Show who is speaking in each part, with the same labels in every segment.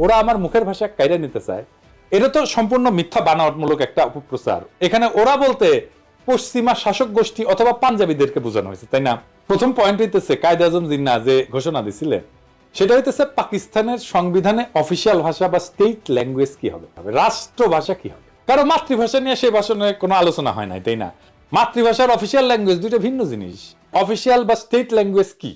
Speaker 1: ওরা আমার মুখের ভাষা কাইরা নিতে চায়, এটা তো সম্পূর্ণ মিথ্যা বানাওয়াটমূলক একটা অপপ্রচার। এখানে ওরা বলতে পশ্চিমা শাসক গোষ্ঠী অথবা পাঞ্জাবিদেরকে বোঝানো হয়েছে, তাই না? প্রথম পয়েন্ট হইতেছে কায়েদ আজম জিন্নাহ যে ঘোষণা দিছিলেন, সেটা হইতেছে পাকিস্তানের সংবিধানে অফিসিয়াল ভাষা বা স্টেট ল্যাঙ্গুয়েজ কি হবে, রাষ্ট্রভাষা কি হবে। কারণ মাতৃভাষা নিয়ে সেই ভাষণে কোনো আলোচনা হয় নাই, তাই না? মাতৃভাষার অফিসিয়াল ল্যাঙ্গুয়েজ দুইটা ভিন্ন জিনিস। অফিসিয়াল বা স্টেট ল্যাঙ্গুয়েজ কি?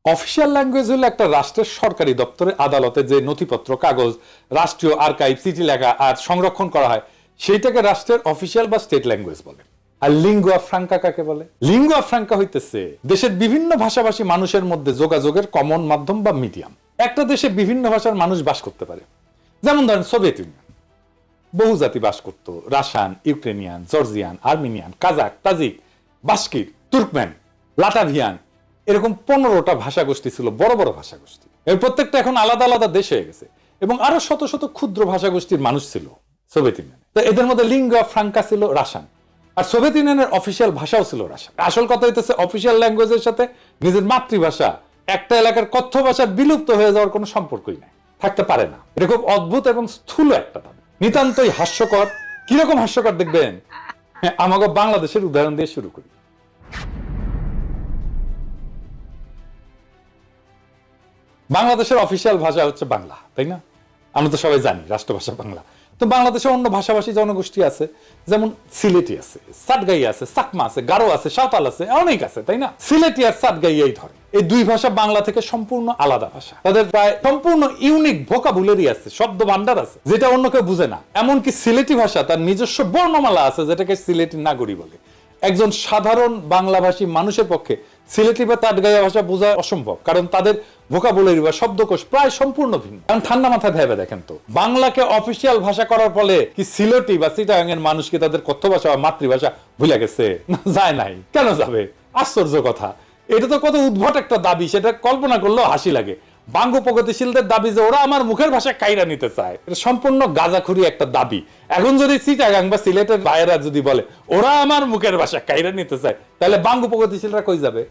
Speaker 1: অফিসিয়াল ল্যাঙ্গুয়েজ হলো একটা রাষ্ট্রের সরকারি দপ্তরে, আদালতে যে নথিপত্র, কাগজ, রাষ্ট্রীয় আর্কাইভ, চিঠি লেখা আর সংরক্ষণ করা হয়, সেইটাকে রাষ্ট্রের অফিসিয়াল বা স্টেট ল্যাঙ্গুয়েজ বলে। আর লিঙ্গুয়া ফ্রাঙ্কা কাকে বলে? লিঙ্গুয়া ফ্রাঙ্কা হইতেছে দেশের বিভিন্ন ভাষাভাষী মানুষের মধ্যে যোগাযোগের কমন মাধ্যম বা মিডিয়াম। একটা দেশে বিভিন্ন ভাষার মানুষ বাস করতে পারে। যেমন ধরেন সোভিয়েত ইউনিয়ন, বহু জাতি বাস করত, Russian, Ukrainian, Georgian, Armenian, Kazakh, Tajik, Bashkir, Turkmen, Latvian, এরকম 15টা ভাষা গোষ্ঠী ছিল, বড় বড় ভাষা গোষ্ঠী। এর প্রত্যেকটা এখন আলাদা আলাদা দেশ হয়ে গেছে এবং আরো শত শত ক্ষুদ্র ভাষা গোষ্ঠীর মানুষ ছিল সোভিয়েত ইউনিয়নে। তো এদের মধ্যে লিঙ্গুয়া ফ্রাঙ্কা ছিল রাশিয়ান, আর সোভিয়েত ইউনিয়নের অফিসিয়াল ভাষাও ছিল রাশিয়ান। আসল কথা হইতেছে অফিসিয়াল ল্যাঙ্গুয়েজের সাথে নিজের মাতৃভাষা, একটা এলাকার কথ্য ভাষা বিলুপ্ত হয়ে যাওয়ার কোনো সম্পর্কই নাই, থাকতে পারে না। এটা খুব অদ্ভুত এবং স্থূল একটা দাবি, নিতান্তই হাস্যকর। কিরকম হাস্যকর দেখবেন, আমাকে বাংলাদেশের উদাহরণ দিয়ে শুরু করি। বাংলাদেশের অফিসিয়াল ভাষা হচ্ছে বাংলা, তাই না? আমরা তো সবাই জানি রাষ্ট্রভাষা বাংলা। তো বাংলাদেশে অন্য ভাষাভাষী জনগোষ্ঠী আছে, যেমন সিলেটি আছে, সাতগাই আছে, চাকমা আছে, গারো আছে, সাঁওতাল আছে, অনেক আছে, তাই না? সিলেটি আর সাতগাইয়াই ধরে। এই দুই ভাষা বাংলা থেকে সম্পূর্ণ আলাদা ভাষা। তাদের প্রায় সম্পূর্ণ ইউনিক ভোকাবুলারি আছে, শব্দ ভান্ডার আছে, যেটা অন্য কেউ বুঝে না। এমনকি সিলেটি ভাষা তার নিজস্ব বর্ণমালা আছে, যেটাকে সিলেটি নাগরী বলে। একজন সাধারণ বাংলাভাষী মানুষের পক্ষে সিলেটি বা তাটগাইয়া ভাষা বোঝা অসম্ভব, কারণ তাদের ভোকাবুলারি বা শব্দকোষ প্রায় সম্পূর্ণ ভিন্ন। কারণ ঠান্ডা মাথায় ভেবে দেখেন তো, বাংলাকে অফিসিয়াল ভাষা করার ফলে কি সিলেটি বা চিটাগাং এর মানুষ কি তাদের কথ্য ভাষা বা মাতৃভাষা ভুলে গেছে? না, যায় নাই। কেন যাবে? আশ্চর্য কথা। এটা তো কত উদ্ভট একটা দাবি, সেটা কল্পনা করলেও হাসি লাগে। বাঙ্গ প্রগতিশীলদের দাবি যে ওরা আমার মুখের ভাষা কাইরা নিতে চায়, এটা সম্পূর্ণ গাঁজাখুরি একটা দাবি। এখন যদি চিটাগাং বা সিলেটের ভাইয়েরা যদি বলে ওরা আমার মুখের ভাষা কাইরা নিতে চায়, তাহলে বাঙ্গ প্রগতিশীলরা কই যাবে?